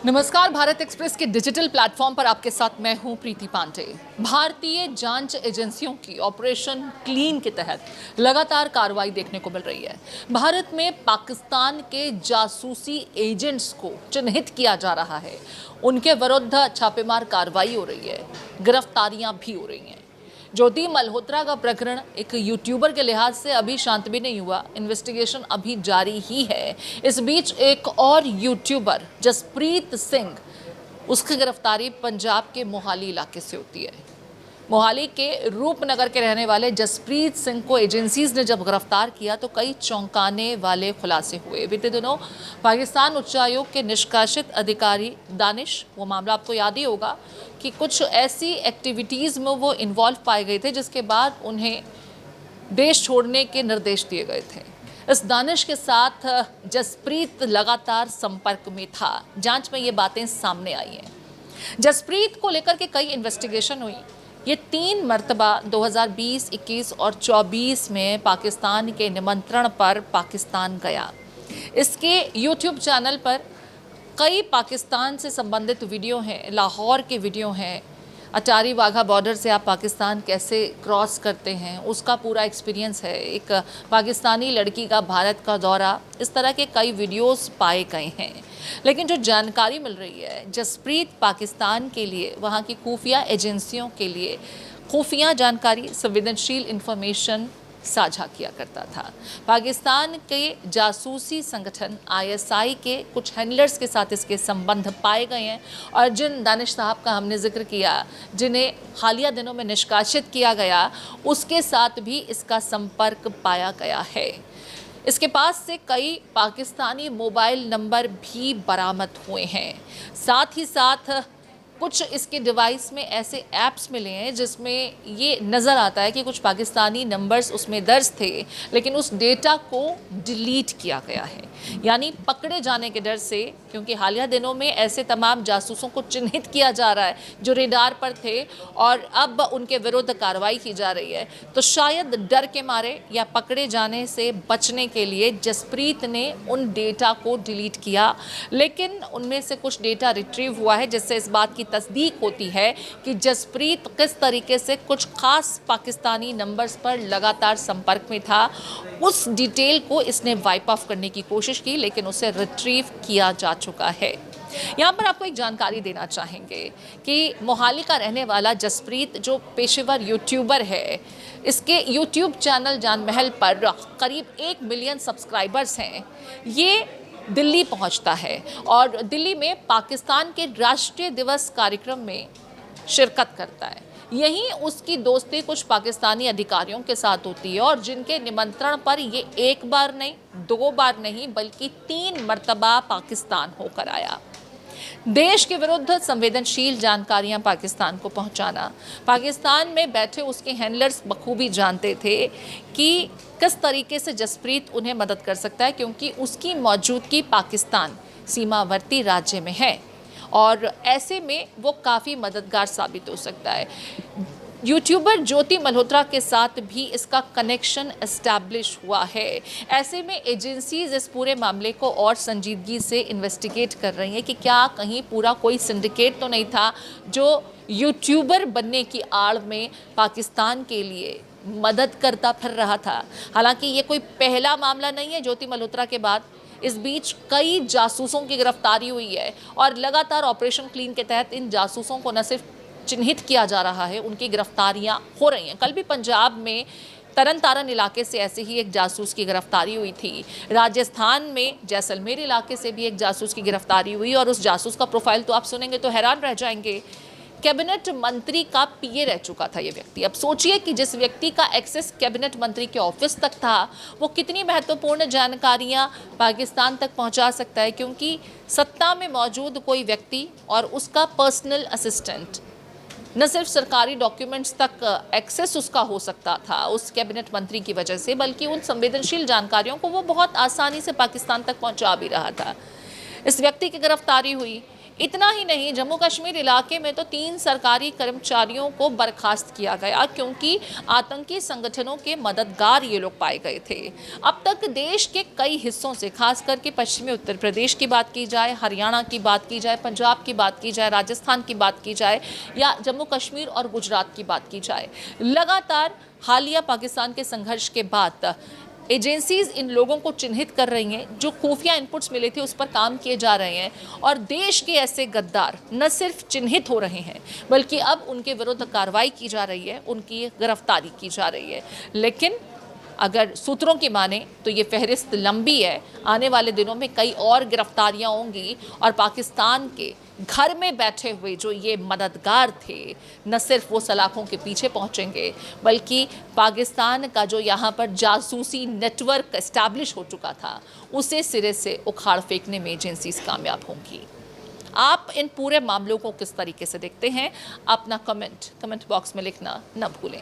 नमस्कार। भारत एक्सप्रेस के digital platform पर आपके साथ मैं हूं प्रीति पांडे। भारतीय जांच एजेंसियों की ऑपरेशन क्लीन के तहत लगातार कार्रवाई देखने को मिल रही है। भारत में पाकिस्तान के जासूसी एजेंट्स को चिन्हित किया जा रहा है, उनके विरुद्ध छापेमार कार्रवाई हो रही है, गिरफ्तारियां भी हो रही हैं। ज्योति मल्होत्रा का प्रकरण एक यूट्यूबर के लिहाज से अभी शांत भी नहीं हुआ, इन्वेस्टिगेशन अभी जारी ही है। इस बीच एक और यूट्यूबर जसप्रीत सिंह, उसकी गिरफ्तारी पंजाब के मोहाली इलाके से होती है। मोहाली के रूपनगर के रहने वाले जसप्रीत सिंह को एजेंसीज ने जब गिरफ्तार किया तो कई चौंकाने वाले खुलासे हुए। बीते दिनों पाकिस्तान उच्चायोग के निष्कासित अधिकारी दानिश, वो मामला आपको याद ही होगा कि कुछ ऐसी एक्टिविटीज़ में वो इन्वॉल्व पाए गए थे जिसके बाद उन्हें देश छोड़ने के निर्देश दिए गए थे। इस दानिश के साथ जसप्रीत लगातार संपर्क में था। जांच में ये बातें सामने आई हैं। जसप्रीत को लेकर के कई इन्वेस्टिगेशन हुई। ये 3 मरतबा 2020, 21 और 24 में पाकिस्तान के निमंत्रण पर पाकिस्तान गया। इसके यूट्यूब चैनल पर कई पाकिस्तान से संबंधित वीडियो हैं, लाहौर के वीडियो हैं, अटारी वाघा बॉर्डर से आप पाकिस्तान कैसे क्रॉस करते हैं उसका पूरा एक्सपीरियंस है, एक पाकिस्तानी लड़की का भारत का दौरा, इस तरह के कई वीडियोस पाए गए हैं। लेकिन जो जानकारी मिल रही है, जसप्रीत पाकिस्तान के लिए, वहाँ की खुफिया एजेंसियों के लिए खुफिया जानकारी, संवेदनशील इंफॉर्मेशन साझा किया करता था। पाकिस्तान के जासूसी संगठन आईएसआई के कुछ हैंडलर्स के साथ इसके संबंध पाए गए हैं और जिन दानिश साहब का हमने जिक्र किया, जिन्हें हालिया दिनों में निष्कासित किया गया, उसके साथ भी इसका संपर्क पाया गया है। इसके पास से कई पाकिस्तानी मोबाइल नंबर भी बरामद हुए हैं। साथ ही साथ कुछ इसके डिवाइस में ऐसे ऐप्स मिले हैं जिसमें ये नज़र आता है कि कुछ पाकिस्तानी नंबर्स उसमें दर्ज थे, लेकिन उस डेटा को डिलीट किया गया है। यानी पकड़े जाने के डर से, क्योंकि हालिया दिनों में ऐसे तमाम जासूसों को चिन्हित किया जा रहा है जो रेडार पर थे और अब उनके विरुद्ध कार्रवाई की जा रही है, तो शायद डर के मारे या पकड़े जाने से बचने के लिए जसप्रीत ने उन डेटा को डिलीट किया। लेकिन उनमें से कुछ डेटा रिट्रीव हुआ है जिससे इस बात की तस्दीक होती है कि जसप्रीत किस तरीके से कुछ खास पाकिस्तानी नंबर्स पर लगातार संपर्क में था। उस डिटेल को इसने वाइप ऑफ करने की कोशिश की, लेकिन उसे रिट्रीव किया जा चुका है। यहाँ पर आपको एक जानकारी देना चाहेंगे कि मोहाली का रहने वाला जसप्रीत जो पेशेवर यूट्यूबर है, इसके यूट्यूब चैनल जान महल पर करीब 1 मिलियन सब्सक्राइबर्स हैं। ये दिल्ली पहुंचता है और दिल्ली में पाकिस्तान के राष्ट्रीय दिवस कार्यक्रम में शिरकत करता है। यहीं उसकी दोस्ती कुछ पाकिस्तानी अधिकारियों के साथ होती है और जिनके निमंत्रण पर ये 1 बार नहीं, 2 बार नहीं, बल्कि 3 मरतबा पाकिस्तान होकर आया। देश के विरुद्ध संवेदनशील जानकारियां पाकिस्तान को पहुंचाना, पाकिस्तान में बैठे उसके हैंडलर्स बखूबी जानते थे कि किस तरीके से जसप्रीत उन्हें मदद कर सकता है, क्योंकि उसकी मौजूदगी पाकिस्तान सीमावर्ती राज्य में है और ऐसे में वो काफ़ी मददगार साबित हो सकता है। यूट्यूबर ज्योति मल्होत्रा के साथ भी इसका कनेक्शन एस्टैब्लिश हुआ है। ऐसे में एजेंसीज इस पूरे मामले को और संजीदगी से इन्वेस्टिगेट कर रही हैं कि क्या कहीं पूरा कोई सिंडिकेट तो नहीं था जो यूट्यूबर बनने की आड़ में पाकिस्तान के लिए मदद करता फिर रहा था। हालांकि ये कोई पहला मामला नहीं है ज्योति मल्होत्रा के बाद। इस बीच कई जासूसों की गिरफ्तारी हुई है और लगातार ऑपरेशन क्लीन के तहत इन जासूसों को न सिर्फ चिन्हित किया जा रहा है, उनकी गिरफ्तारियां हो रही हैं। कल भी पंजाब में तरन तारन इलाके से ऐसे ही एक जासूस की गिरफ्तारी हुई थी। राजस्थान में जैसलमेर इलाके से भी एक जासूस की गिरफ्तारी हुई और उस जासूस का प्रोफाइल तो आप सुनेंगे तो हैरान रह जाएंगे। कैबिनेट मंत्री का पीए रह चुका था ये व्यक्ति। अब सोचिए कि जिस व्यक्ति का एक्सेस कैबिनेट मंत्री के ऑफिस तक था, वो कितनी महत्वपूर्ण जानकारियां पाकिस्तान तक पहुंचा सकता है, क्योंकि सत्ता में मौजूद कोई व्यक्ति और उसका पर्सनल असिस्टेंट न सिर्फ सरकारी डॉक्यूमेंट्स तक एक्सेस उसका हो सकता था उस कैबिनेट मंत्री की वजह से, बल्कि उन संवेदनशील जानकारियों को वो बहुत आसानी से पाकिस्तान तक पहुंचा भी रहा था। इस व्यक्ति की गिरफ्तारी हुई। इतना ही नहीं, जम्मू कश्मीर इलाके में तो 3 सरकारी कर्मचारियों को बर्खास्त किया गया क्योंकि आतंकी संगठनों के मददगार ये लोग पाए गए थे। अब तक देश के कई हिस्सों से, खास करके पश्चिमी उत्तर प्रदेश की बात की जाए, हरियाणा की बात की जाए, पंजाब की बात की जाए, राजस्थान की बात की जाए या जम्मू कश्मीर और गुजरात की बात की जाए, लगातार हालिया पाकिस्तान के संघर्ष के बाद एजेंसीज इन लोगों को चिन्हित कर रही हैं। जो खुफिया इनपुट्स मिले थे उस पर काम किए जा रहे हैं और देश के ऐसे गद्दार न सिर्फ चिन्हित हो रहे हैं बल्कि अब उनके विरुद्ध कार्रवाई की जा रही है, उनकी गिरफ्तारी की जा रही है। लेकिन अगर सूत्रों की माने तो ये फहरिस्त लंबी है। आने वाले दिनों में कई और गिरफ्तारियां होंगी और पाकिस्तान के घर में बैठे हुए जो ये मददगार थे, न सिर्फ वो सलाखों के पीछे पहुंचेंगे बल्कि पाकिस्तान का जो यहाँ पर जासूसी नेटवर्क एस्टैब्लिश हो चुका था उसे सिरे से उखाड़ फेंकने में एजेंसीज कामयाब होंगी। आप इन पूरे मामलों को किस तरीके से देखते हैं? अपना कमेंट बॉक्स में लिखना न भूलें।